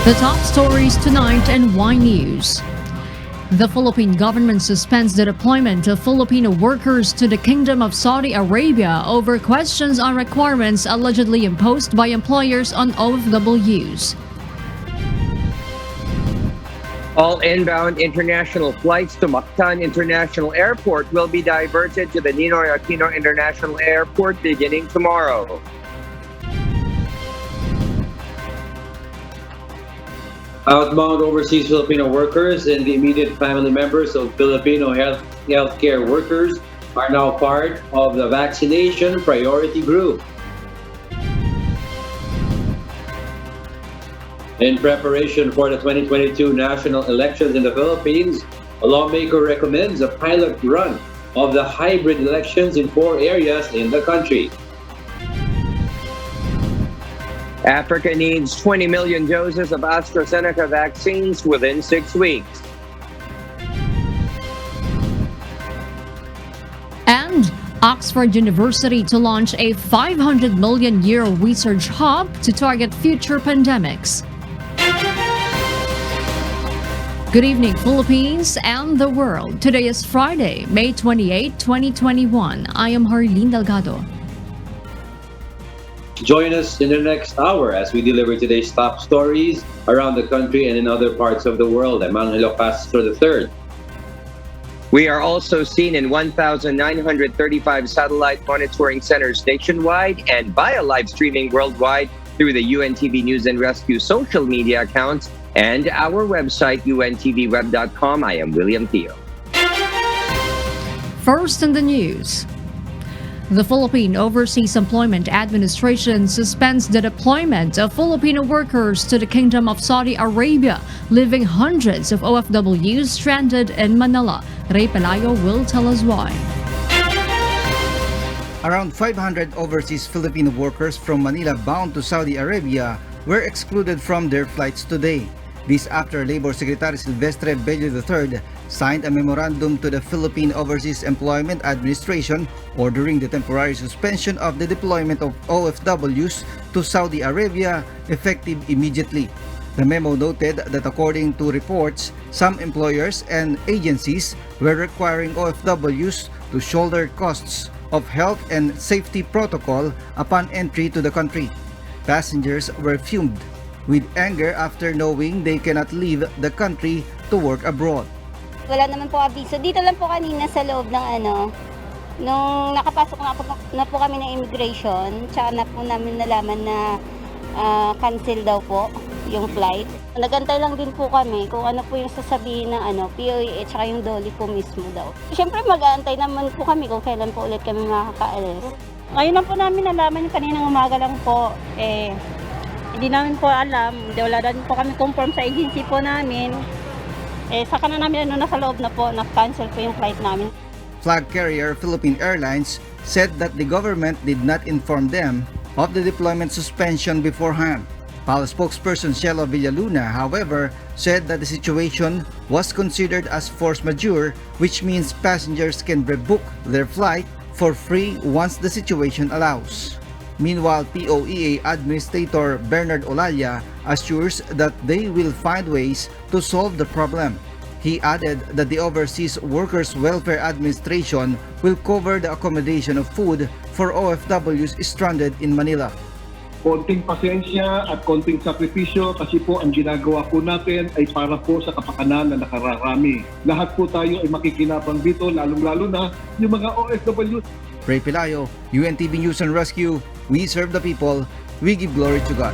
The top stories tonight in Y News. The Philippine government suspends the deployment of Filipino workers to the Kingdom of Saudi Arabia over questions on requirements allegedly imposed by employers on OFWs. All inbound international flights to Mactan International Airport will be diverted to the Ninoy Aquino International Airport beginning tomorrow. Outbound overseas Filipino workers and the immediate family members of Filipino healthcare workers are now part of the vaccination priority group. In preparation for the 2022 national elections in the Philippines, a lawmaker recommends a pilot run of the hybrid elections in 4 areas in the country. Africa needs 20 million doses of AstraZeneca vaccines within 6 weeks. And Oxford University to launch a 500 million euro research hub to target future pandemics. Good evening, Philippines and the world. Today is Friday, May 28, 2021. I am Harleen Delgado. Join us in the next hour as we deliver today's top stories around the country and in other parts of the world. I'm Angelo Castro III. We are also seen in 1,935 satellite monitoring centers nationwide and via live streaming worldwide through the UNTV News and Rescue social media accounts and our website, untvweb.com. I am William Theo. First in the news. The Philippine Overseas Employment Administration suspends the deployment of Filipino workers to the Kingdom of Saudi Arabia, leaving hundreds of OFWs stranded in Manila. Ray Pelayo will tell us why. Around 500 overseas Filipino workers from Manila bound to Saudi Arabia were excluded from their flights today. This after Labor Secretary Silvestre Bello III signed a memorandum to the Philippine Overseas Employment Administration ordering the temporary suspension of the deployment of OFWs to Saudi Arabia effective immediately. The memo noted that according to reports, some employers and agencies were requiring OFWs to shoulder costs of health and safety protocol upon entry to the country. Passengers were fumed with anger after knowing they cannot leave the country to work abroad. Wala naman po abiso. Dito lang po kanina sa loob ng nung nakapasok na po kami ng immigration, tsaka na po namin nalaman na cancel daw po yung flight. Nagantay lang din po kami kung ano po yung sasabihin ng POA tsaka yung Dolly po mismo daw. Siyempre mag-aantay naman po kami kung kailan po ulit kami makakaalis. Ngayon lang po namin nalaman yung kaninang umaga lang po, hindi namin po alam, wala din po kami confirm sa agency po namin. Saka na namin nasa loob na po, na-cancel po yung flight namin. Flag carrier Philippine Airlines said that the government did not inform them of the deployment suspension beforehand. PAL spokesperson Shelo Villaluna, however, said that the situation was considered as force majeure, which means passengers can rebook their flight for free once the situation allows. Meanwhile, POEA Administrator Bernard Olalla assures that they will find ways to solve the problem. He added that the Overseas Workers Welfare Administration will cover the accommodation of food for OFWs stranded in Manila. Konting pasensya at konting sakripisyo kasi po ang ginagawa po natin ay para po sa kapakanan na nakararami. Lahat po tayo ay makikinabang dito, lalong-lalo na yung mga OFWs. Ray Pelayo, UNTV News and Rescue. We serve the people. We give glory to God.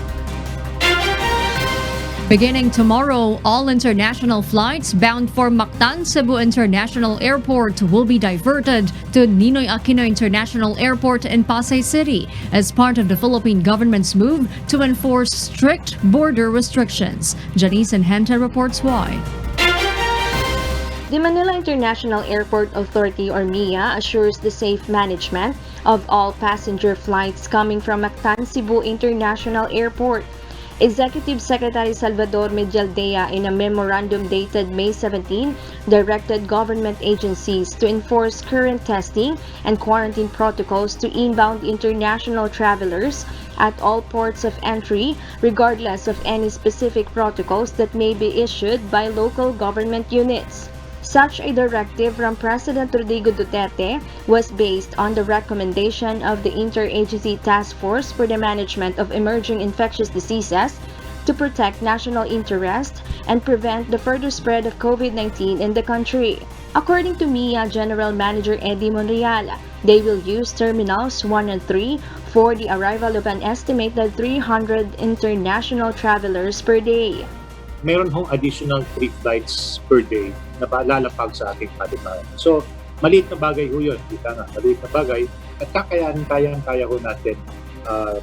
Beginning tomorrow, all international flights bound for Mactan Cebu International Airport will be diverted to Ninoy Aquino International Airport in Pasay City as part of the Philippine government's move to enforce strict border restrictions. Janice and Henta reports why. The Manila International Airport Authority or MIA assures the safe management of all passenger flights coming from Mactan Cebu International Airport. Executive Secretary Salvador Medialdea, in a memorandum dated May 17, directed government agencies to enforce current testing and quarantine protocols to inbound international travelers at all ports of entry, regardless of any specific protocols that may be issued by local government units. Such a directive from President Rodrigo Duterte was based on the recommendation of the Interagency Task Force for the Management of Emerging Infectious Diseases to protect national interest and prevent the further spread of COVID-19 in the country. According to MIA General Manager Eddie Monreal, they will use Terminals 1 and 3 for the arrival of an estimated 300 international travelers per day. Meron hong additional 3 flights per day na lalapag sa ating paliparan. So, maliit na bagay ho yun. Kita nga, maliit na bagay at kaya ho natin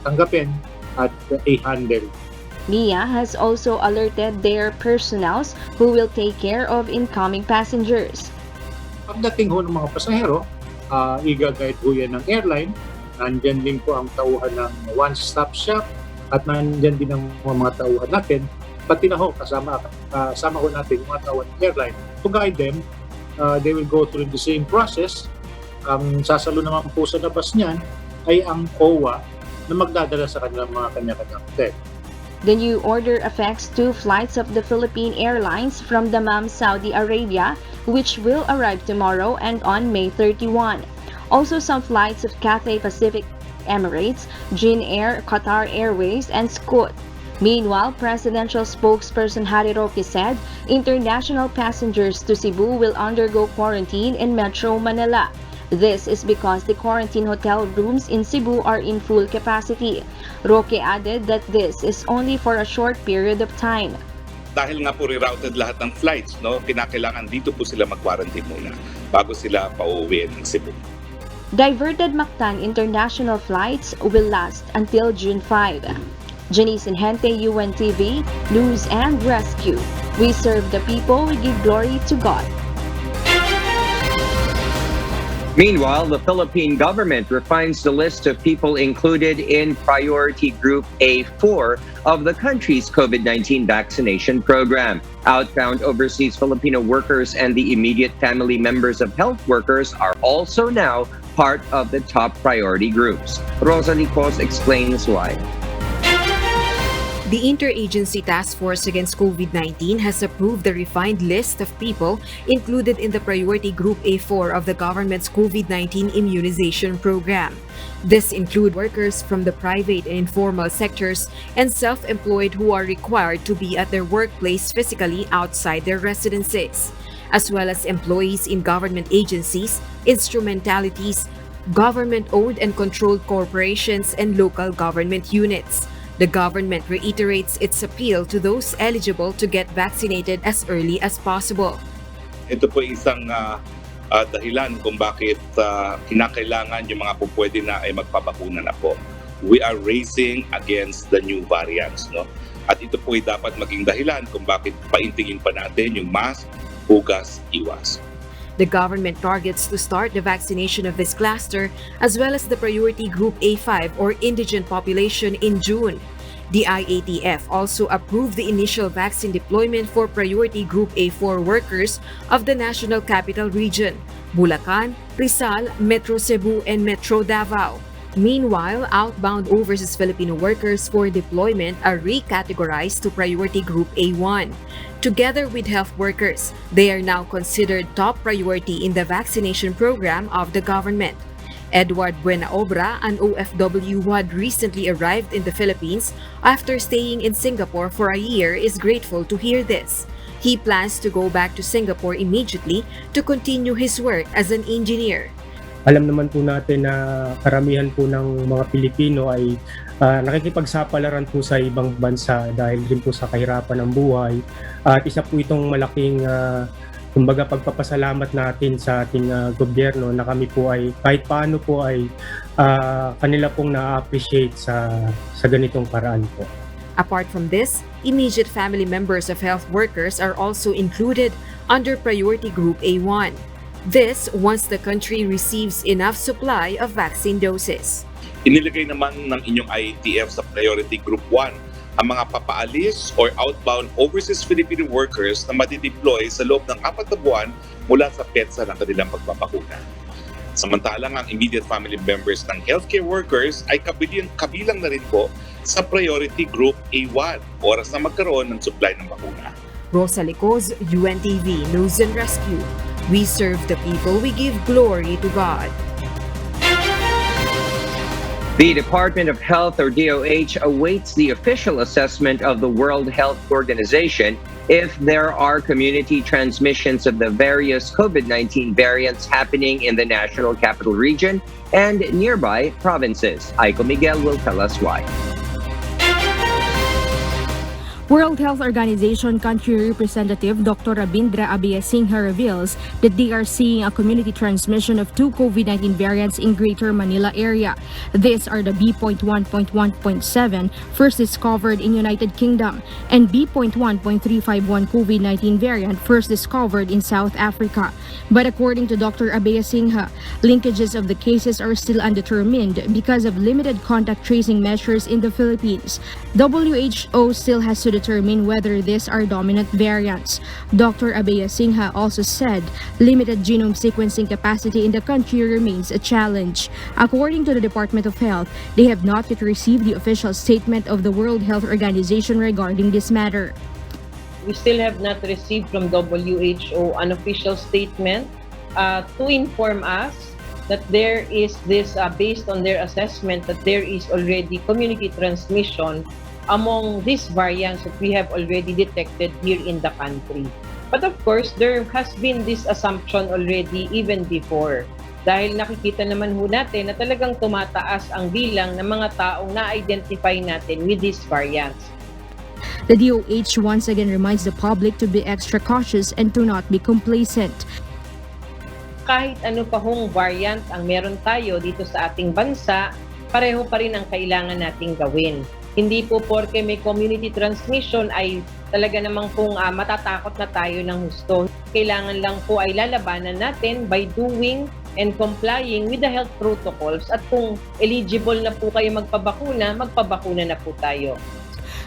tanggapin at i-handle. MIA has also alerted their personnels who will take care of incoming passengers. Pagdating ho ng mga pasahero, i-guide ho yan ng airline. Nandyan din po ang tauhan ng one-stop shop at nandyan din ang mga tauhan natin. Pati na ho, kasama ho natin yung mga tauhan ng airline to guide them. They will go through the same process. Ang sasalo naman po sa labas niyan ay ang OWA na magdadala sa kanilang mga kanya-kanyang hotel. The new order affects 2 flights of the Philippine Airlines from Dammam, Saudi Arabia, which will arrive tomorrow and on May 31. Also, some flights of Cathay Pacific Emirates, Jin Air, Qatar Airways, and Scoot. Meanwhile, presidential spokesperson Harry Roque said international passengers to Cebu will undergo quarantine in Metro Manila. This is because the quarantine hotel rooms in Cebu are in full capacity. Roque added that this is only for a short period of time. Dahil nga po rerouted lahat ng flights, no, kinakailangan dito po sila mag-quarantine muna bago sila pauwi ng Cebu. Diverted Mactan international flights will last until June 5. Janice Inhente, UNTV, News and Rescue. We serve the people, we give glory to God. Meanwhile, the Philippine government refines the list of people included in Priority Group A4 of the country's COVID-19 vaccination program. Outbound overseas Filipino workers and the immediate family members of health workers are also now part of the top priority groups. Rosalie Cos explains why. The Interagency Task Force Against COVID-19 has approved the refined list of people included in the Priority Group A4 of the government's COVID-19 immunization program. This include workers from the private and informal sectors and self-employed who are required to be at their workplace physically outside their residences, as well as employees in government agencies, instrumentalities, government-owned and controlled corporations, and local government units. The government reiterates its appeal to those eligible to get vaccinated as early as possible. Ito po isang dahilan kung bakit kinakailangan yung mga pupwede na ay magpabakuna na po. We are racing against the new variants, no? At ito po ay dapat maging dahilan kung bakit paintingin pa natin yung mask, hugas, iwas. The government targets to start the vaccination of this cluster as well as the Priority Group A5 or indigent population in June. The IATF also approved the initial vaccine deployment for Priority Group A4 workers of the National Capital Region, Bulacan, Rizal, Metro Cebu, and Metro Davao. Meanwhile, outbound overseas Filipino workers for deployment are recategorized to Priority Group A1. Together with health workers, they are now considered top priority in the vaccination program of the government. Edward Buenaobra, an OFW who had recently arrived in the Philippines after staying in Singapore for a year, is grateful to hear this. He plans to go back to Singapore immediately to continue his work as an engineer. Alam naman po natin na karamihan po ng mga Pilipino ay nakikipagsapalaran po sa ibang bansa dahil rin po sa kahirapan ng buhay. At isa po itong malaking kumbaga pagpapasalamat natin sa ating gobyerno na kami po ay kahit paano po ay kanila pong na-appreciate sa ganitong paraan po. Apart from this, immediate family members of health workers are also included under Priority Group A1. This once the country receives enough supply of vaccine doses. Inilagay naman ng inyong IATF sa Priority Group 1 ang mga papaalis or outbound overseas Filipino workers na madideploy sa loob ng 4 na buwan mula sa petsa ng kanilang pagpapakuna. Samantalang ang immediate family members ng healthcare workers ay kabilang na rin po sa Priority Group A1 oras na magkaroon ng supply ng bakuna. Rosa Licoz, UNTV News and Rescue. We serve the people, we give glory to God. The Department of Health, or DOH, awaits the official assessment of the World Health Organization if there are community transmissions of the various COVID-19 variants happening in the National Capital Region and nearby provinces. Aiko Miguel will tell us why. World Health Organization Country Representative Dr. Rabindra Abeyasinghe reveals that they are seeing a community transmission of 2 COVID-19 variants in Greater Manila area. These are the B.1.1.7, first discovered in United Kingdom, and B.1.351 COVID-19 variant, first discovered in South Africa. But according to Dr. Abeyasinghe, linkages of the cases are still undetermined because of limited contact tracing measures in the Philippines. WHO still has to determine whether these are dominant variants. Dr. Abeyasinghe also said limited genome sequencing capacity in the country remains a challenge. According to the Department of Health, they have not yet received the official statement of the World Health Organization regarding this matter. We still have not received from WHO an official statement to inform us that there is this, based on their assessment, that there is already community transmission among these variants that we have already detected here in the country. But of course, there has been this assumption already even before. Dahil nakikita naman ho natin na talagang tumataas ang bilang ng mga taong na-identify natin with these variants. The DOH once again reminds the public to be extra cautious and to not be complacent. Kahit ano pa hong variant ang meron tayo dito sa ating bansa, pareho pa rin ang kailangan nating gawin. Hindi po porke may community transmission ay talaga namang kung matatakot na tayo ng husto. Kailangan lang po ay lalabanan natin by doing and complying with the health protocols, at kung eligible na po kayo magpabakuna na po tayo.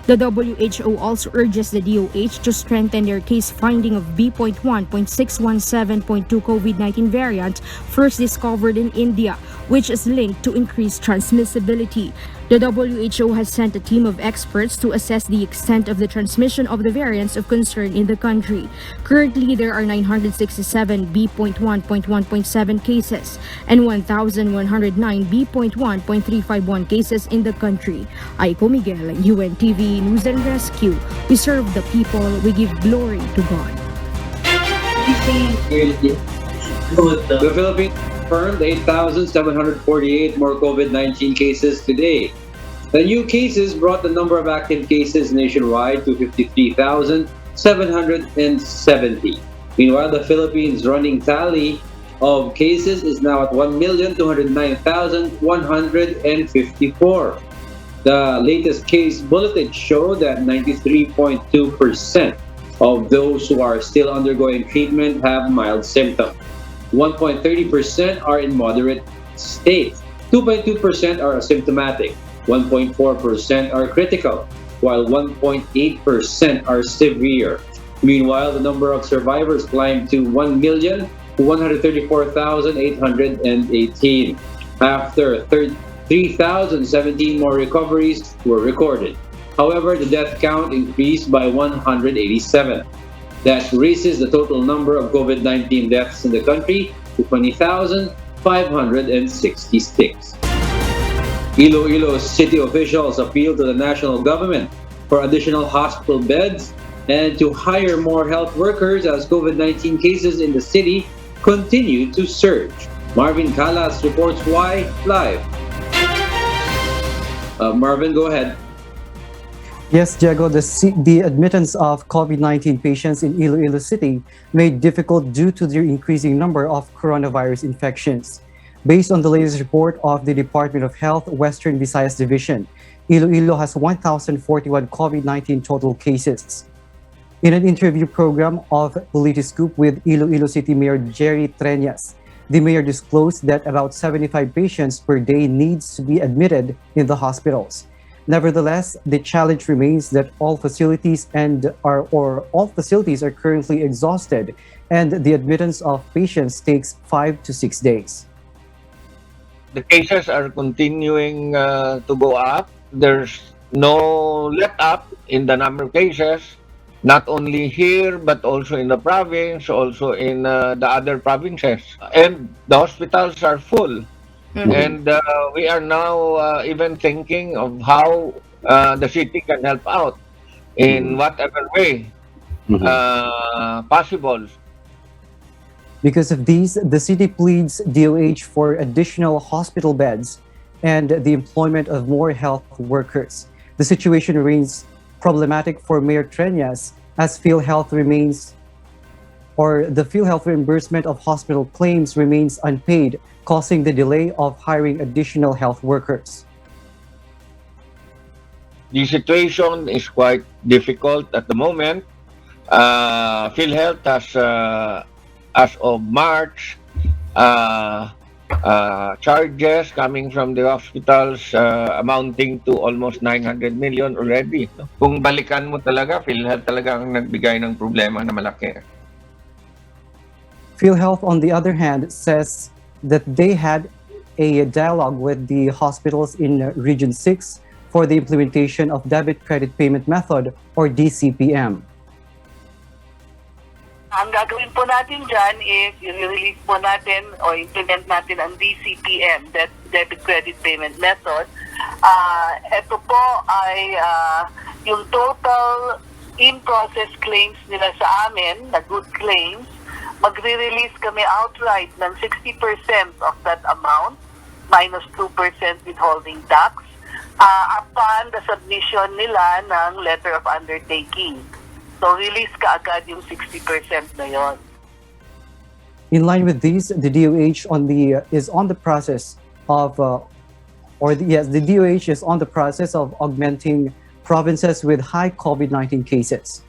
The WHO also urges the DOH to strengthen their case finding of B.1.617.2 COVID-19 variant, first discovered in India, which is linked to increased transmissibility. The WHO has sent a team of experts to assess the extent of the transmission of the variants of concern in the country. Currently, there are 967 B.1.1.7 cases and 1,109 B.1.351 cases in the country. Aiko Miguel, UNTV News and Rescue. We serve the people, we give glory to God. The Philippines confirmed 8,748 more COVID-19 cases today. The new cases brought the number of active cases nationwide to 53,770. Meanwhile, the Philippines' running tally of cases is now at 1,209,154. The latest case bulletin showed that 93.2% of those who are still undergoing treatment have mild symptoms. 1.30% are in moderate state, 2.2% are asymptomatic, 1.4% are critical, while 1.8% are severe. Meanwhile, the number of survivors climbed to 1,134,818 after 3,017 more recoveries were recorded. However, the death count increased by 187. That raises the total number of COVID-19 deaths in the country to 20,566. Iloilo city officials appealed to the national government for additional hospital beds and to hire more health workers as COVID-19 cases in the city continue to surge. Marvin Calas reports why live. Marvin, go ahead. Yes, Diego, the admittance of COVID-19 patients in Iloilo City made difficult due to the increasing number of coronavirus infections. Based on the latest report of the Department of Health Western Visayas Division, Iloilo has 1,041 COVID-19 total cases. In an interview program of Politics Scoop with Iloilo City Mayor Jerry Treñas, the mayor disclosed that about 75 patients per day needs to be admitted in the hospitals. Nevertheless, the challenge remains that all facilities are currently exhausted, and the admittance of patients takes 5 to 6 days. The cases are continuing to go up. There's no let up in the number of cases, not only here but also in the province, also in the other provinces. And the hospitals are full. And we are now even thinking of how the city can help out in whatever way possible. Because of these, the city pleads DOH for additional hospital beds and the employment of more health workers. The situation remains problematic for Mayor Treñas as the PhilHealth reimbursement of hospital claims remains unpaid, causing the delay of hiring additional health workers. The situation is quite difficult at the moment. PhilHealth has, as of March, charges coming from the hospitals amounting to almost 900 million already. Kung balikan mo talaga, PhilHealth talaga ang nagbigay ng problema na malaki. PhilHealth, on the other hand, says that they had a dialogue with the hospitals in Region 6 for the implementation of Debit Credit Payment Method or DCPM. Ang gagawin po natin dyan is i-release po natin o implement natin ang DCPM, Debit Credit Payment Method. Ito po ay yung total in-process claims nila sa amin, na good claims. Magre-release kami outright ng 60% of that amount, minus 2% withholding tax, upon the submission nila ng letter of undertaking. So release ka agad yung 60% na yon. In line with these, the DOH is on the process of augmenting provinces with high COVID-19 cases.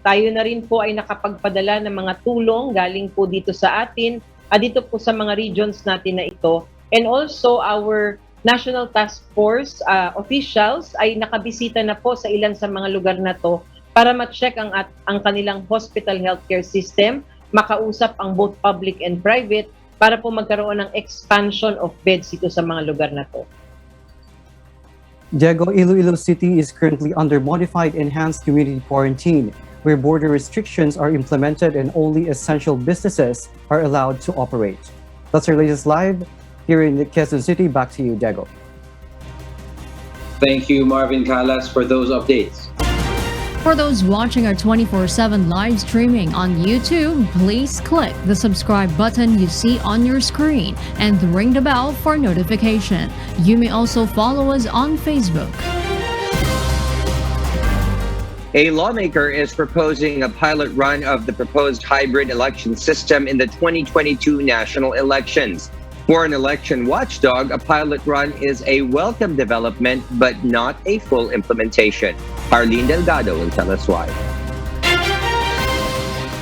Tayo na rin po ay nakapagpadala ng mga tulong galing po dito sa atin, dito po sa mga regions natin na ito. And also our National Task Force officials ay nakabisita na po sa ilan sa mga lugar na to para ma-check ang kanilang hospital healthcare system, makausap ang both public and private para po magkaroon ng expansion of beds dito sa mga lugar na to. Diego, Iloilo City is currently under modified enhanced community quarantine, where border restrictions are implemented and only essential businesses are allowed to operate. That's our latest live here in Quezon City. Back to you, Diego. Thank you, Marvin Calas, for those updates. For those watching our 24/7 live streaming on YouTube, please click the subscribe button you see on your screen and ring the bell for notification. You may also follow us on Facebook. A lawmaker is proposing a pilot run of the proposed hybrid election system in the 2022 national elections. For an election watchdog, a pilot run is a welcome development but not a full implementation. Arlene Delgado will tell us why.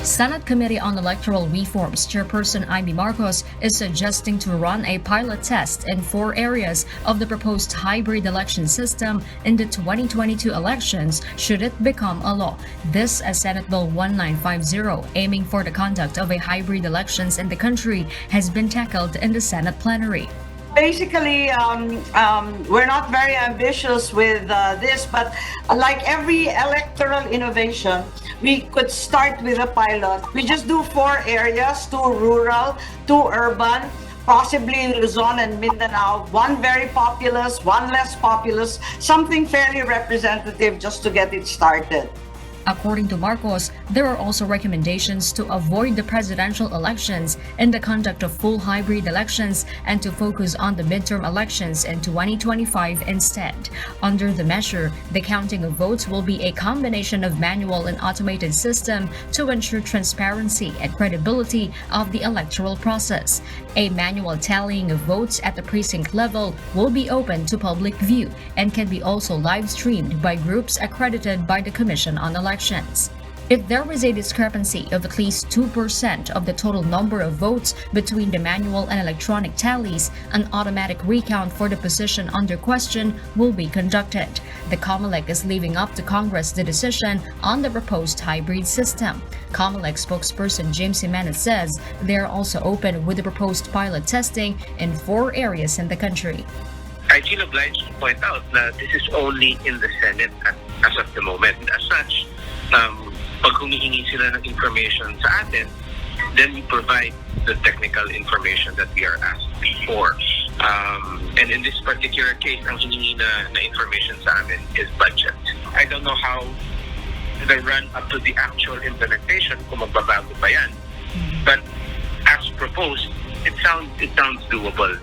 Senate Committee on Electoral Reforms Chairperson Amy Marcos is suggesting to run a pilot test in 4 areas of the proposed hybrid election system in the 2022 elections should it become a law. This as Senate Bill 1950, aiming for the conduct of a hybrid elections in the country, has been tackled in the Senate plenary. Basically, we're not very ambitious with this, but like every electoral innovation, we could start with a pilot. We just do 4 areas, 2 rural, 2 urban, possibly Luzon and Mindanao, 1 very populous, 1 less populous, something fairly representative just to get it started. According to Marcos, there are also recommendations to avoid the presidential elections and the conduct of full hybrid elections and to focus on the midterm elections in 2025 instead. Under the measure, the counting of votes will be a combination of manual and automated system to ensure transparency and credibility of the electoral process. A manual tallying of votes at the precinct level will be open to public view and can be also live streamed by groups accredited by the Commission on Elections. If there was a discrepancy of at least 2% of the total number of votes between the manual and electronic tallies, an automatic recount for the position under question will be conducted. The COMELEC is leaving up to Congress the decision on the proposed hybrid system. COMELEC spokesperson James Jimenez says they are also open with the proposed pilot testing in 4 areas in the country. I feel obliged to point out that this is only in the Senate as of the moment. As such, pag humihingi sila ng information sa atin, then we provide the technical information that we are asked for. And in this particular case, ang hiningi na information sa amin is budget. I don't know how the run up to the actual implementation kung magbabago pa yan. But as proposed, it sounds doable.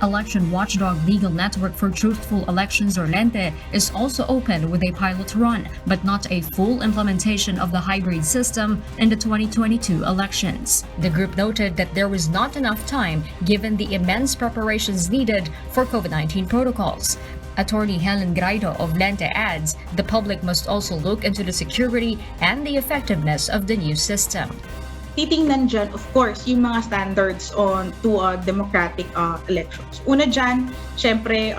Election watchdog Legal Network for Truthful Elections or NTE is also open with a pilot run, but not a full implementation of the hybrid system in the 2022 elections. The group noted that there was not enough time given the immense preparations needed for COVID-19 protocols. Attorney Helen Graido of Lente adds the public must also look into the security and the effectiveness of the new system. Titingnan dyan, of course, yung mga standards to democratic elections. Una dyan, syempre,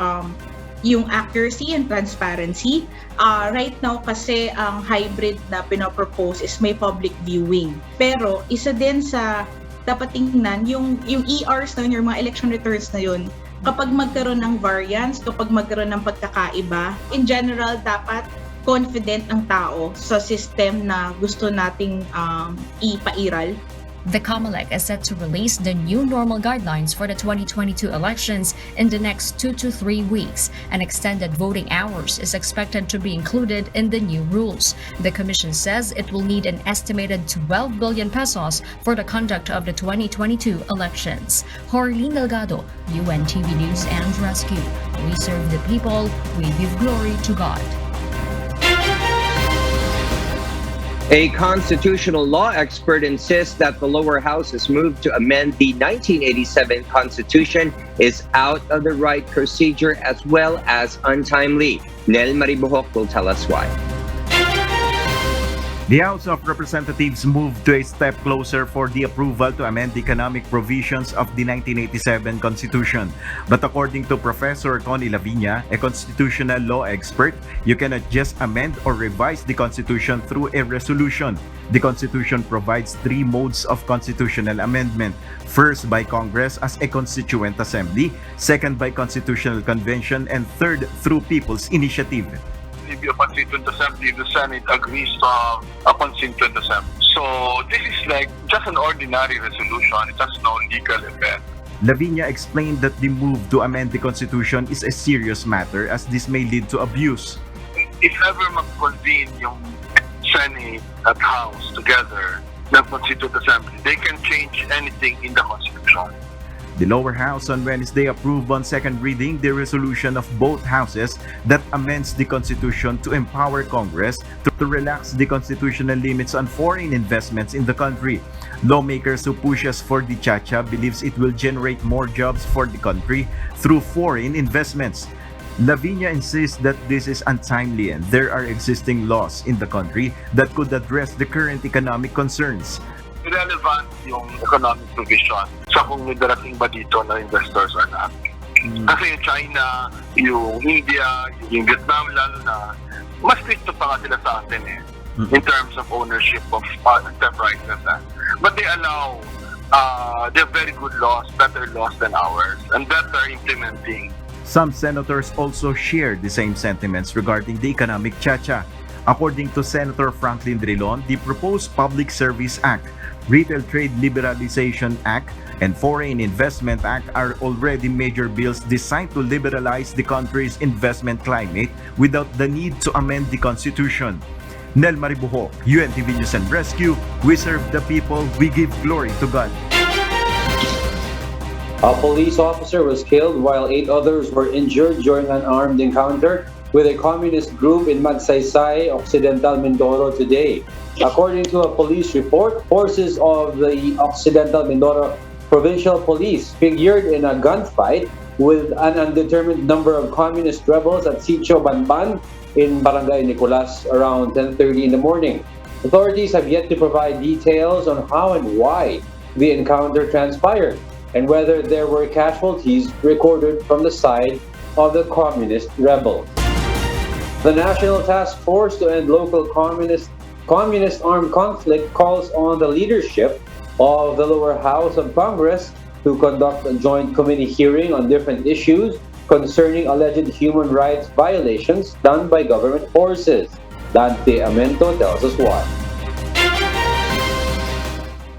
yung accuracy and transparency. Right now kasi ang hybrid na pinapropose is may public viewing. Pero isa din sa dapat tingnan, yung ERs na yun, yung mga election returns na yun, kapag magkaroon ng variance, kapag magkaroon ng pagkakaiba, in general, dapat confident ang tao sa system na gusto nating ipairal. The COMELEC is set to release the new normal guidelines for the 2022 elections in the next 2 to 3 weeks, and extended voting hours is expected to be included in the new rules. The Commission says it will need an estimated 12 billion pesos for the conduct of the 2022 elections. Jorlene Delgado, UNTV News and Rescue. We serve the people, we give glory to God. A constitutional law expert insists that the lower house's move to amend the 1987 Constitution is out of the right procedure as well as untimely. Nel Maribuhok will tell us why. The House of Representatives moved to a step closer for the approval to amend the economic provisions of the 1987 Constitution. But according to Professor Connie Lavinia, a constitutional law expert, you cannot just amend or revise the Constitution through a resolution. The Constitution provides 3 modes of constitutional amendment. First, by Congress as a constituent assembly. Second, by Constitutional Convention. And third, through People's Initiative. If a constituent assembly, the Senate agrees to have a constituent assembly. So this is like just an ordinary resolution. It has no legal effect. Lavinia explained that the move to amend the Constitution is a serious matter as this may lead to abuse. If ever mag-convene yung Senate at House together ng constituent assembly, they can change anything in the Constitution. The lower house on Wednesday approved on second reading the resolution of both houses that amends the Constitution to empower Congress to relax the constitutional limits on foreign investments in the country. Lawmakers who pushes for the Chacha believes it will generate more jobs for the country through foreign investments. Lavinia insists that this is untimely and there are existing laws in the country that could address the current economic concerns. Irrelevant yung economic provision sa kung may darating ba dito na investors or not. Kasi yung China, yung India, yung Vietnam lalo na, mas stricto pa nga sila sa atin in terms of ownership of enterprises. But they allow, they have very good laws, better laws than ours, and that they're implementing. Some senators also shared the same sentiments regarding the economic chacha. According to Senator Franklin Drilon, the proposed Public Service Act, Retail Trade Liberalization Act, and Foreign Investment Act are already major bills designed to liberalize the country's investment climate without the need to amend the Constitution. Nel Maribuhok, UNTV News and Rescue, we serve the people, we give glory to God. A police officer was killed while 8 others were injured during an armed encounter with a communist group in Magsaysay, Occidental Mindoro today. According to a police report, forces of the Occidental Mindoro Provincial Police figured in a gunfight with an undetermined number of communist rebels at Sitio Banban in Barangay Nicolas around 10:30 in the morning. Authorities have yet to provide details on how and why the encounter transpired and whether there were casualties recorded from the side of the communist rebels. The National Task Force to End Local Communist Armed Conflict calls on the leadership of the lower house of Congress to conduct a joint committee hearing on different issues concerning alleged human rights violations done by government forces. Dante Amento tells us why.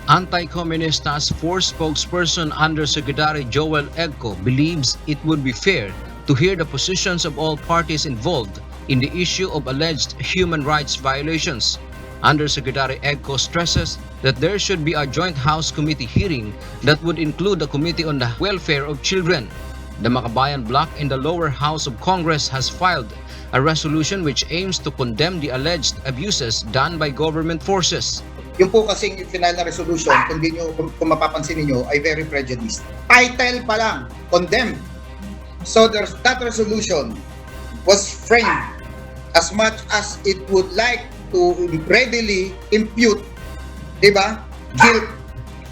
Anti-Communist Task Force spokesperson Undersecretary Joel Egco believes it would be fair to hear the positions of all parties involved in the issue of alleged human rights violations. Undersecretary Egco stresses that there should be a joint House committee hearing that would include a committee on the welfare of children. The Makabayan bloc in the lower house of Congress has filed a resolution which aims to condemn the alleged abuses done by government forces. Yung po kasing final na resolution, kung mapapansin niyo, ay very prejudiced. Title pa lang, condemned. So that resolution was framed as much as it would like to readily impute, diba, guilt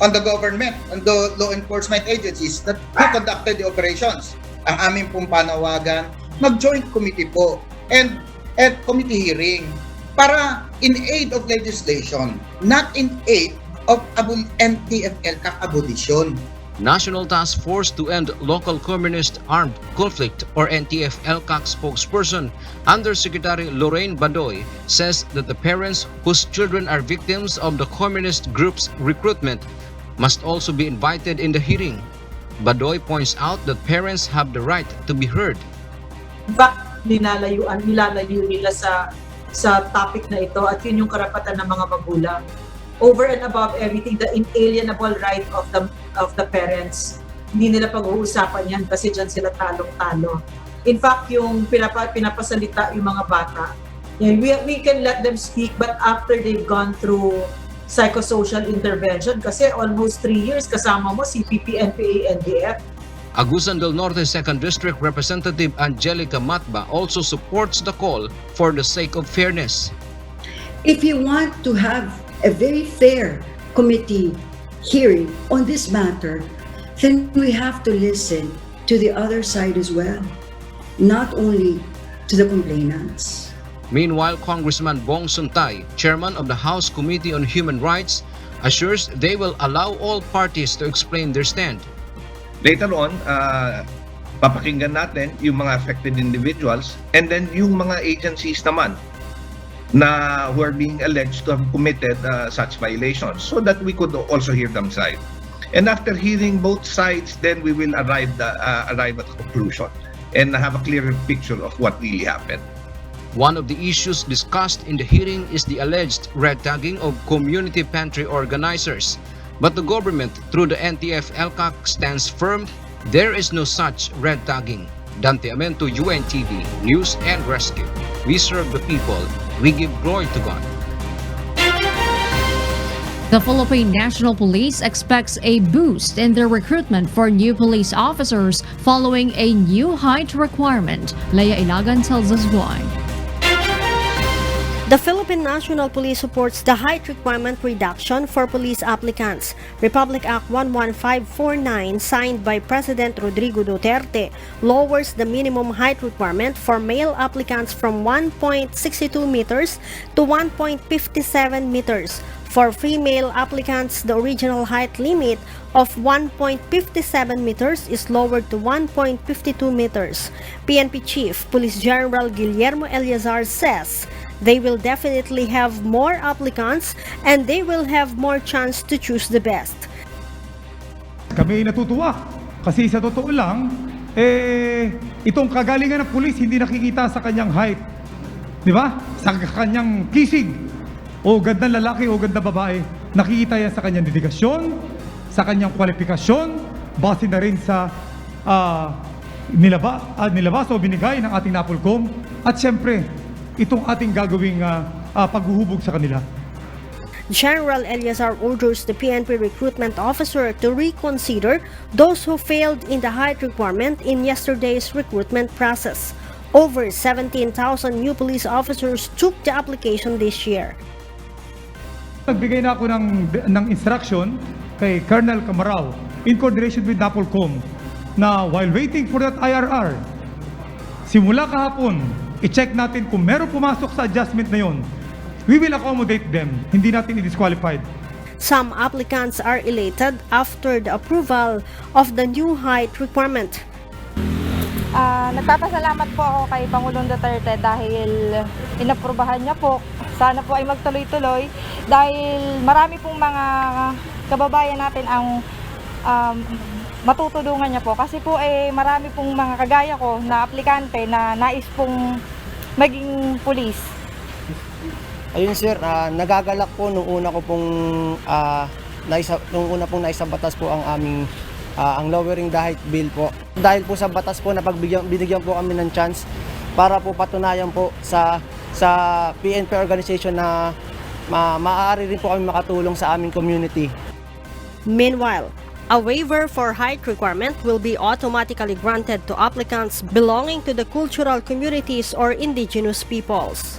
on the government, on the law enforcement agencies that who conducted the operations. Ang aming pong panawagan, mag-joint committee po and committee hearing para in aid of legislation, not in aid of NTF-ELCAC abolition. National Task Force to End Local Communist Armed Conflict or NTF-ELCAC spokesperson Undersecretary Lorraine Badoy says that the parents whose children are victims of the communist group's recruitment must also be invited in the hearing. Badoy points out that parents have the right to be heard. In fact, nilalayo nila sa topic na ito at yun yung karapatan ng mga magulang. Over and above everything, the inalienable right of the parents. Hindi nila pag-uusapan yan kasi dyan sila talong-talo. In fact, yung pinapasalita yung mga bata, we can let them speak but after they've gone through psychosocial intervention kasi almost 3 years kasama mo CPP, NPA, NDF. Agusan del Norte 2nd District Representative Angelica Matba also supports the call for the sake of fairness. If you want to have a very fair committee hearing on this matter, then we have to listen to the other side as well, not only to the complainants. Meanwhile, Congressman Bong Suntay, chairman of the House Committee on Human Rights, assures they will allow all parties to explain their stand. Later on, papakinggan natin yung mga affected individuals and then yung mga agencies naman na who are being alleged to have committed such violations so that we could also hear them side. And after hearing both sides, then we will arrive at a conclusion and have a clearer picture of what really happened. One of the issues discussed in the hearing is the alleged red tagging of community pantry organizers. But the government, through the NTF-ELCAC, stands firm there is no such red tagging. Dante Amento, UNTV, News and Rescue. We serve the people. We give glory to God. The Philippine National Police expects a boost in their recruitment for new police officers following a new height requirement. Leia Ilagan tells us why. The Philippine National Police supports the height requirement reduction for police applicants. Republic Act 11549, signed by President Rodrigo Duterte, lowers the minimum height requirement for male applicants from 1.62 meters to 1.57 meters. For female applicants, the original height limit of 1.57 meters is lowered to 1.52 meters. PNP Chief Police General Guillermo Eleazar says they will definitely have more applicants and they will have more chance to choose the best. Kami ay natutuwa kasi sa totoo lang, itong kagalingan ng pulis hindi nakikita sa kanyang height. Di ba? Sa kanyang kisig. O gandang lalaki o gandang babae. Nakikita yan sa kanyang dedikasyon, sa kanyang kwalifikasyon, base na rin sa nilabas o binigay ng ating NAPOLCOM at syempre, itong ating gagawing paghuhubog sa kanila. General Eleazar orders the PNP recruitment officer to reconsider those who failed in the height requirement in yesterday's recruitment process. Over 17,000 new police officers took the application this year. Nagbigay na ako ng instruction kay Colonel Camarao in coordination with NAPOLCOM na while waiting for that IRR, simula kahapon, i-check natin kung meron pumasok sa adjustment na yon. We will accommodate them. Hindi natin i-disqualified. Some applicants are elated after the approval of the new height requirement. Nagpapasalamat po ako kay Pangulong Duterte dahil inaprubahan niya po. Sana po ay magtuloy-tuloy dahil marami pong mga kababayan natin ang matutulungan niya po. Kasi po marami pong mga kagaya ko na aplikante na nais pong maging pulis. Ayun sir, nagagalak po nung una pong naisa batas po ang aming ang lowering the height bill po. Dahil po sa batas po na binigyan po kami ng chance para po patunayan po sa PNP organization na maaari rin po kami makatulong sa aming community. Meanwhile, a waiver for height requirement will be automatically granted to applicants belonging to the cultural communities or indigenous peoples.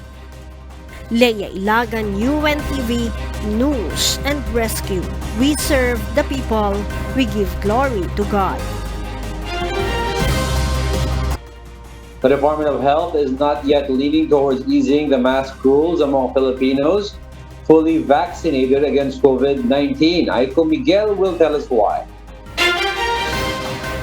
Leia Ilagan, UNTV, News and Rescue. We serve the people, we give glory to God. The Department of Health is not yet leaning towards easing the mask rules among Filipinos fully vaccinated against COVID-19. Aiko Miguel will tell us why.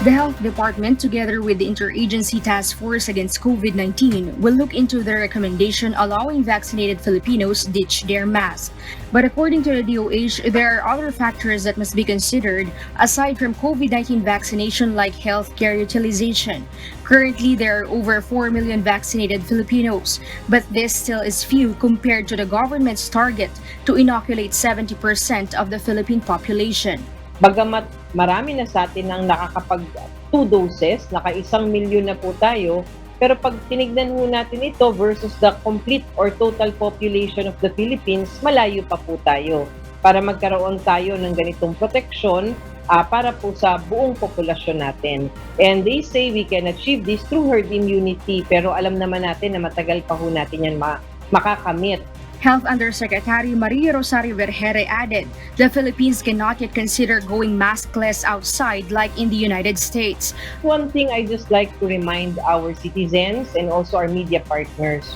The Health Department, together with the Interagency Task Force Against COVID-19, will look into the recommendation allowing vaccinated Filipinos ditch their mask. But according to the DOH, there are other factors that must be considered aside from COVID-19 vaccination like healthcare utilization. Currently, there are over 4 million vaccinated Filipinos, but this still is few compared to the government's target to inoculate 70% of the Philippine population. Bagamat marami na sa atin ang nakakapag 2 doses, naka 1 milyon na po tayo, pero pag tinignan ho natin ito versus the complete or total population of the Philippines, malayo pa po tayo para magkaroon tayo ng ganitong proteksyon para po sa buong populasyon natin. And they say we can achieve this through herd immunity, pero alam naman natin na matagal pa ho natin yan makakamit. Health Undersecretary Maria Rosario Vergere added, the Philippines cannot yet consider going maskless outside like in the United States. One thing I just like to remind our citizens and also our media partners,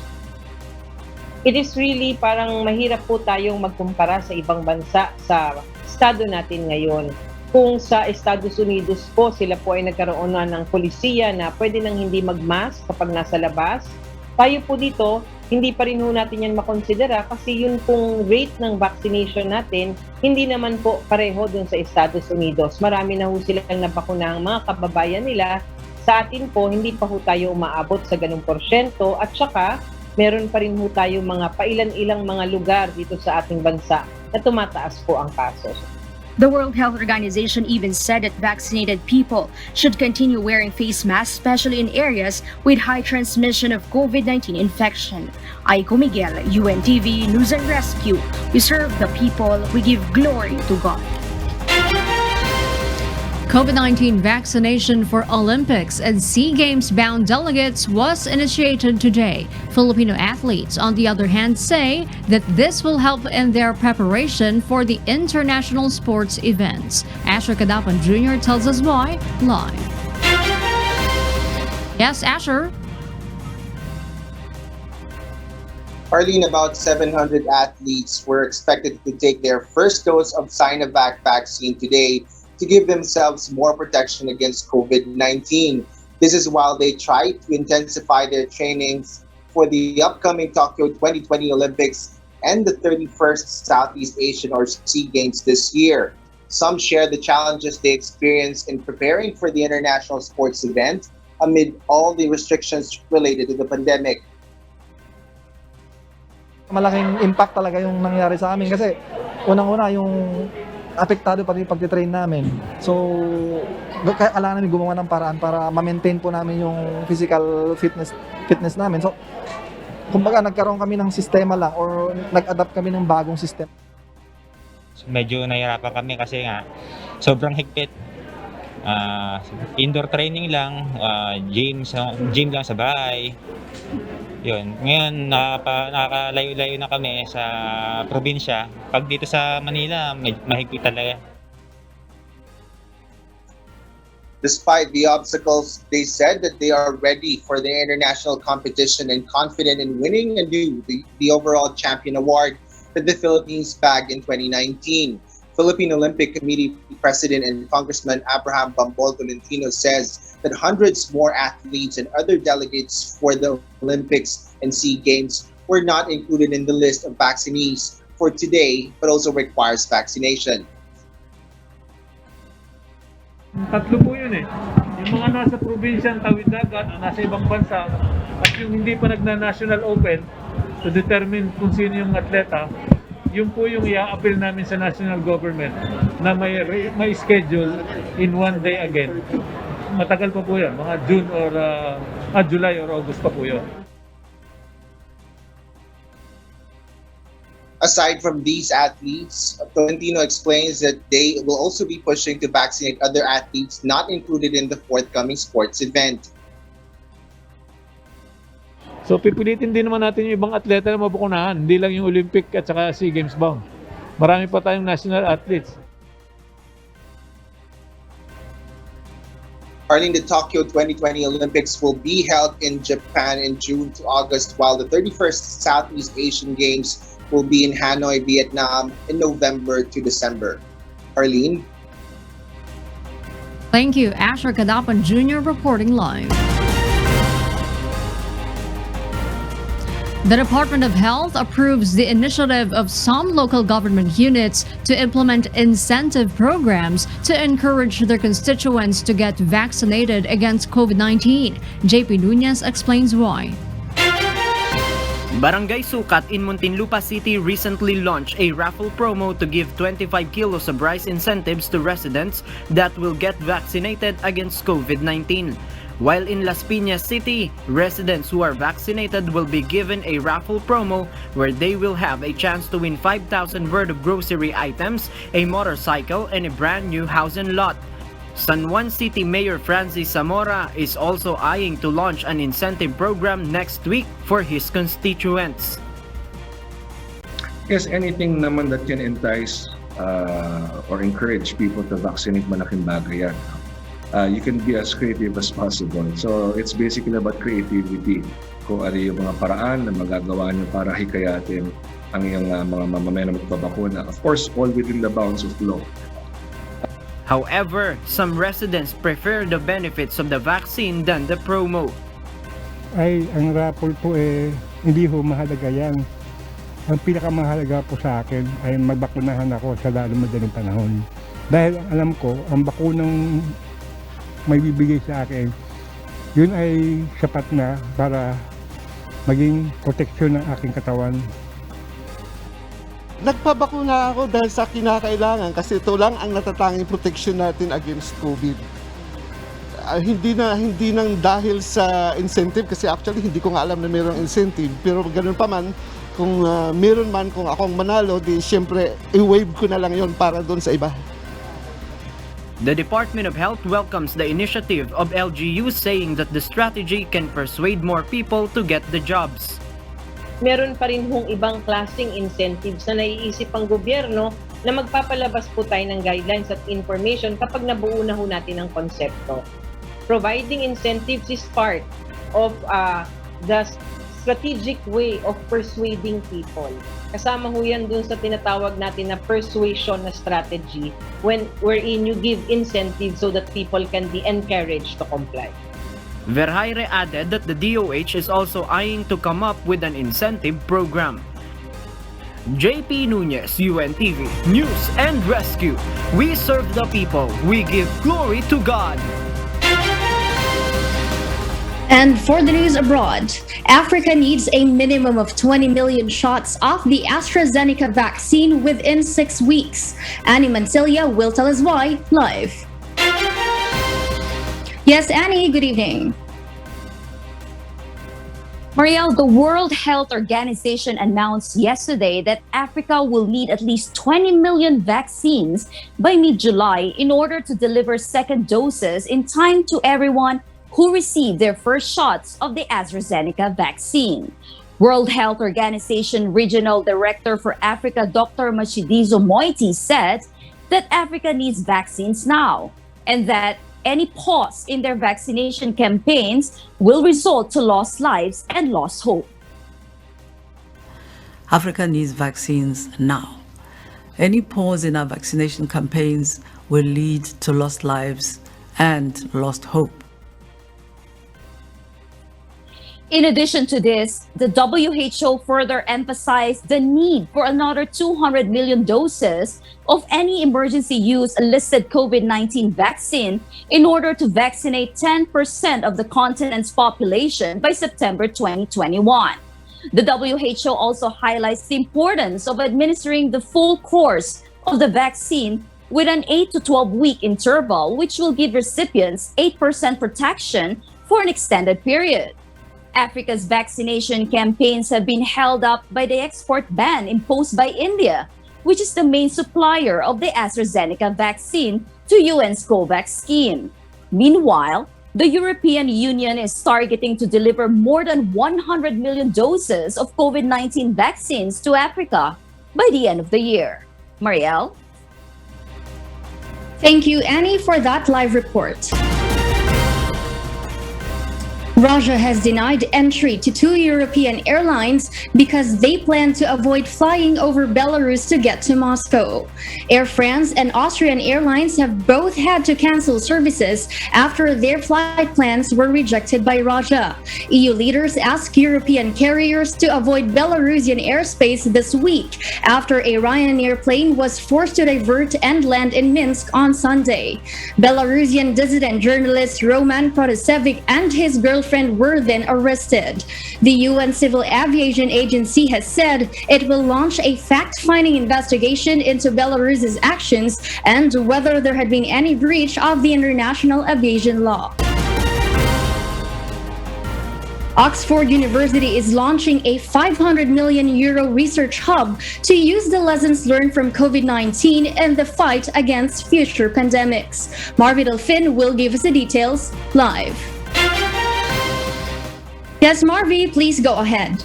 it is really parang mahirap po tayong magkumpara sa ibang bansa sa estado natin ngayon. Kung sa Estados Unidos po, sila po ay nagkaroon na ng polisiya na pwede nang hindi mag-mask kapag nasa labas, tayo po dito, hindi pa rin ho natin yan makonsidera kasi yun pong rate ng vaccination natin, hindi naman po pareho dun sa Estados Unidos. Marami na ho silang nabakuna ang mga kababayan nila. Sa atin po, hindi pa ho tayo umaabot sa ganung porsyento at saka meron pa rin ho tayo mga pailan-ilang mga lugar dito sa ating bansa na tumataas po ang kasos. The World Health Organization even said that vaccinated people should continue wearing face masks, especially in areas with high transmission of COVID-19 infection. Aiko Miguel, UNTV News and Rescue. We serve the people, we give glory to God. COVID-19 vaccination for Olympics and SEA Games bound delegates was initiated today. Filipino athletes, on the other hand, say that this will help in their preparation for the international sports events. Asher Cadapan Jr. tells us why live. Yes, Asher? Arlene, about 700 athletes were expected to take their first dose of Sinovac vaccine today to give themselves more protection against COVID-19. This is while they try to intensify their trainings for the upcoming Tokyo 2020 Olympics and the 31st Southeast Asian or SEA Games this year. Some share the challenges they experienced in preparing for the international sports event amid all the restrictions related to the pandemic. Malaking impact talaga yung nangyari sa amin kasi unang-una yung apektado pati yung pagtitrain namin. So, kailangan namin gumawa ng paraan para ma-maintain po namin yung physical fitness namin. So, kumbaga nagkaroon kami ng sistema lang or nag-adapt kami ng bagong sistema. So, medyo nahirapan kami kasi nga sobrang higpit. Indoor training lang, gym lang sa bahay. Yun. Ngayon, nakakalayo-layo na kami sa probinsya. Pag dito sa Manila, mahigpit talaga. Despite the obstacles, they said that they are ready for the international competition and confident in winning the overall champion award that the Philippines bagged in 2019. Philippine Olympic Committee President and Congressman Abraham Bambol Tolentino says that hundreds more athletes and other delegates for the Olympics and SEA Games were not included in the list of vaccinees for today, but also requires vaccination. Tatlo po yun eh. Yung mga nasa probinsya, tawid dagat, nasa ibang bansa, at yung hindi pa nagna-national open to determine kung sino yung atleta, yun po yung i-appeal namin sa national government na may schedule in one day again. Matagal pa po yan, mga June or July or August pa po yun. Aside from these athletes, Tolentino explains that they will also be pushing to vaccinate other athletes not included in the forthcoming sports event. So pipilitin din naman natin yung ibang atleta na mabukunahan, hindi lang yung Olympic at saka SEA Games bound. Marami pa tayong national athletes. Arlene, the Tokyo 2020 Olympics will be held in Japan in June to August, while the 31st Southeast Asian Games will be in Hanoi, Vietnam in November to December. Arlene? Thank you, Asher Kadapan Jr. reporting live. The Department of Health approves the initiative of some local government units to implement incentive programs to encourage their constituents to get vaccinated against COVID-19. JP Nunez explains why. Barangay Sukat in Muntinlupa City recently launched a raffle promo to give 25 kilos of rice incentives to residents that will get vaccinated against COVID-19. While in Las Piñas City, residents who are vaccinated will be given a raffle promo where they will have a chance to win 5,000 worth of grocery items, a motorcycle, and a brand new house and lot. San Juan City Mayor Francis Zamora is also eyeing to launch an incentive program next week for his constituents. Yes, anything naman that can entice or encourage people to vaccinate, malaking bagay yan. You can be as creative as possible. So it's basically about creativity. Kung ano yung mga paraan na magagawa nyo para hikayatin ang iyong mga mamamayan na magpabakuna. Of course, all within the bounds of law. However, some residents prefer the benefits of the vaccine than the promo. Ang raffle po hindi ho mahalaga yan. Ang pinakamahalaga po sa akin ay magbakunahan ako sa lalong madaling panahon. Dahil alam ko, ang bakunang may bibigay sa akin, yun ay sapat na para maging proteksyon ng aking katawan. Nagpabakuna ako dahil sa kinakailangan kasi ito lang ang natatanging protection natin against COVID. Hindi nang dahil sa incentive kasi actually hindi ko nga alam na mayroong incentive, pero ganun pa man kung meron man, kung akong manalo, di siyempre i-wave ko na lang yon para doon sa iba. The Department of Health welcomes the initiative of LGU, saying that the strategy can persuade more people to get the jobs. Meron pa rin hong ibang klaseng incentives na naiisip ang gobyerno na magpapalabas po tayo ng guidelines at information kapag nabuo na ho natin ang konsepto. Providing incentives is part of the strategic way of persuading people. Kasama ho yan dun sa tinatawag natin na persuasion na strategy wherein you give incentives so that people can be encouraged to comply. Verhaire added that the DOH is also eyeing to come up with an incentive program. JP Nunez, UNTV, News and Rescue. We serve the people. We give glory to God. And for the news abroad, Africa needs a minimum of 20 million shots of the AstraZeneca vaccine within 6 weeks. Annie Mancilia will tell us why live. Yes, Annie, good evening. Mariel, the World Health Organization announced yesterday that Africa will need at least 20 million vaccines by mid-July in order to deliver second doses in time to everyone who received their first shots of the AstraZeneca vaccine. World Health Organization Regional Director for Africa, Dr. Matshidiso Moiti, said that Africa needs vaccines now and that any pause in their vaccination campaigns will result to lost lives and lost hope. Africa needs vaccines now. Any pause in our vaccination campaigns will lead to lost lives and lost hope. In addition to this, the WHO further emphasized the need for another 200 million doses of any emergency use listed COVID-19 vaccine in order to vaccinate 10% of the continent's population by September 2021. The WHO also highlights the importance of administering the full course of the vaccine with an 8 to 12 week interval, which will give recipients 8% protection for an extended period. Africa's vaccination campaigns have been held up by the export ban imposed by India, which is the main supplier of the AstraZeneca vaccine to UN's COVAX scheme. Meanwhile, the European Union is targeting to deliver more than 100 million doses of COVID-19 vaccines to Africa by the end of the year. Marielle? Thank you, Annie, for that live report. Russia has denied entry to 2 European airlines because they plan to avoid flying over Belarus to get to Moscow. Air France and Austrian Airlines have both had to cancel services after their flight plans were rejected by Russia. EU leaders asked European carriers to avoid Belarusian airspace this week after a Ryanair plane was forced to divert and land in Minsk on Sunday. Belarusian dissident journalist Roman Protasevich and his girlfriend were then arrested. The UN Civil Aviation Agency has said it will launch a fact-finding investigation into Belarus's actions and whether there had been any breach of the international aviation law. Oxford University is launching a €500 million research hub to use the lessons learned from COVID-19 and the fight against future pandemics. Marvi Delfin will give us the details live. Yes, Marvi, please go ahead.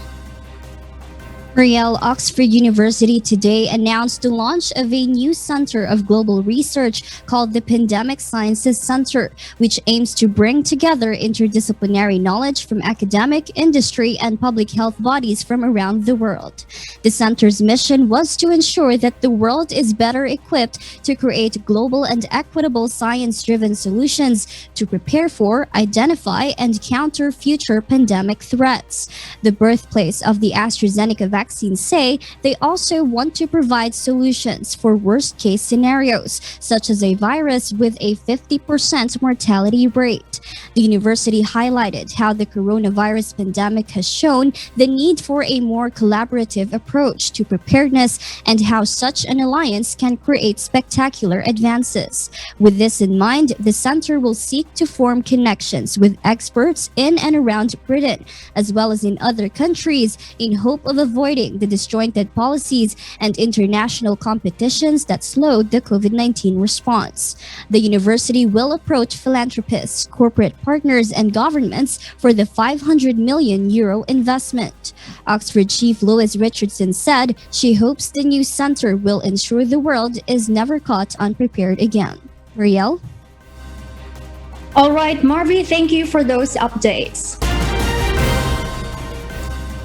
Marielle, Oxford University today announced the launch of a new center of global research called the Pandemic Sciences Center, which aims to bring together interdisciplinary knowledge from academic, industry, and public health bodies from around the world. The center's mission was to ensure that the world is better equipped to create global and equitable science-driven solutions to prepare for, identify, and counter future pandemic threats. The birthplace of the AstraZeneca vaccines say they also want to provide solutions for worst-case scenarios, such as a virus with a 50% mortality rate. The university highlighted how the coronavirus pandemic has shown the need for a more collaborative approach to preparedness and how such an alliance can create spectacular advances. With this in mind, the center will seek to form connections with experts in and around Britain, as well as in other countries, in hope of avoiding the disjointed policies and international competitions that slowed the COVID-19 response. The university will approach philanthropists, corporate partners, and governments for the €500 million investment. Oxford Chief Louise Richardson said she hopes the new center will ensure the world is never caught unprepared again. Marielle? All right, Marvi, thank you for those updates.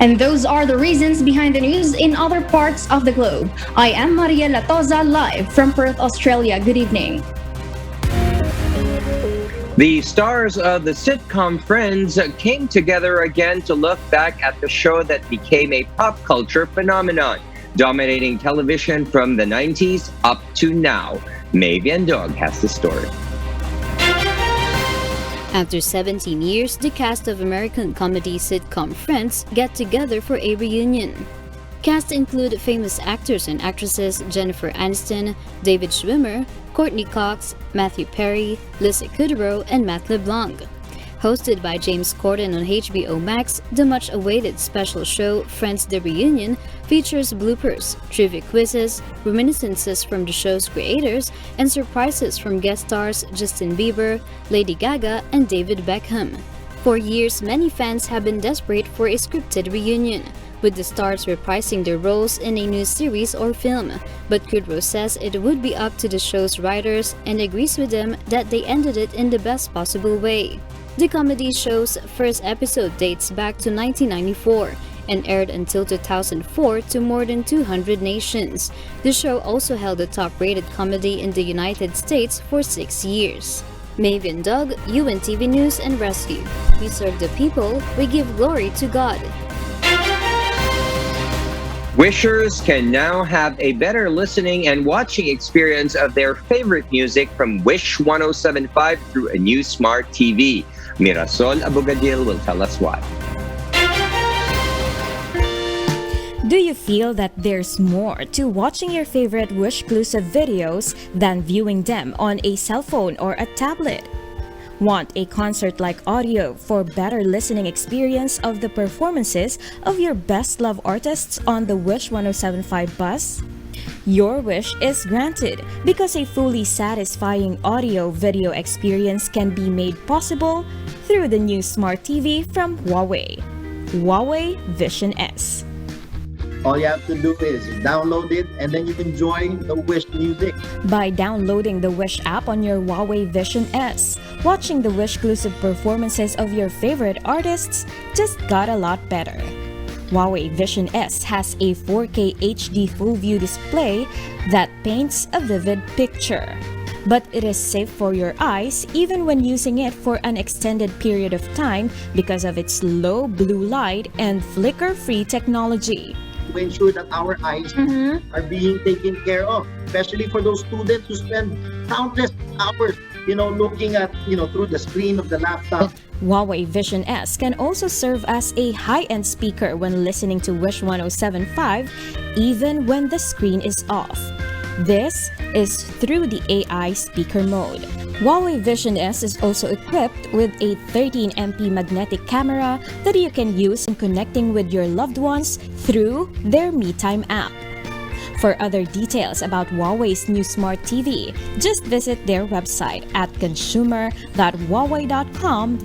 And those are the reasons behind the news in other parts of the globe. I am Maria Latoza, live from Perth, Australia. Good evening. The stars of the sitcom Friends came together again to look back at the show that became a pop culture phenomenon, dominating television from the 90s up to now. May Viandog has the story. After 17 years, the cast of American comedy sitcom Friends get together for a reunion. Cast include famous actors and actresses Jennifer Aniston, David Schwimmer, Courtney Cox, Matthew Perry, Lisa Kudrow, and Matt LeBlanc. Hosted by James Corden on HBO Max, the much-awaited special show Friends The Reunion features bloopers, trivia quizzes, reminiscences from the show's creators, and surprises from guest stars Justin Bieber, Lady Gaga, and David Beckham. For years, many fans have been desperate for a scripted reunion, with the stars reprising their roles in a new series or film. But Kudrow says it would be up to the show's writers and agrees with them that they ended it in the best possible way. The comedy show's first episode dates back to 1994 and aired until 2004 to more than 200 nations. The show also held the top-rated comedy in the United States for 6 years. Maven Doug, UNTV News and Rescue. We serve the people, we give glory to God. Wishers can now have a better listening and watching experience of their favorite music from Wish 1075 through a new smart TV. Mirasol Abogadil will tell us why. Do you feel that there's more to watching your favorite Wish-exclusive videos than viewing them on a cell phone or a tablet? Want a concert-like audio for better listening experience of the performances of your best-loved artists on the Wish 1075 bus? Your wish is granted because a fully satisfying audio-video experience can be made possible through the new smart TV from Huawei, Huawei Vision S. All you have to do is download it and then you can join the Wish music. By downloading the Wish app on your Huawei Vision S, watching the Wish-exclusive performances of your favorite artists just got a lot better. Huawei Vision S has a 4K HD full-view display that paints a vivid picture. But it is safe for your eyes even when using it for an extended period of time because of its low blue light and flicker-free technology. To ensure that our eyes are being taken care of, especially for those students who spend countless hours, looking at, through the screen of the laptop. Huawei Vision S can also serve as a high-end speaker when listening to Wish 1075, even when the screen is off. This is through the AI speaker mode. Huawei Vision S is also equipped with a 13MP magnetic camera that you can use in connecting with your loved ones through their MeTime app. For other details about Huawei's new smart TV, just visit their website at consumer.huawei.com.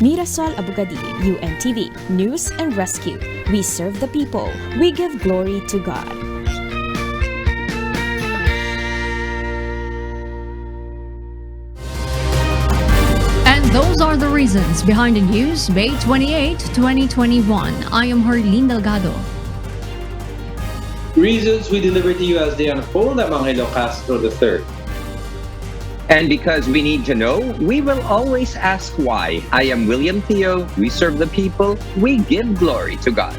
Mirasol Abugadi, UNTV News and Rescue. We serve the people. We give glory to God. And those are the reasons behind the news, May 28, 2021. I am Harleen Delgado. Reasons we deliver to you as they unfold. I'm Angelo Castro III. And because we need to know, we will always ask why. I am William Theo. We serve the people. We give glory to God.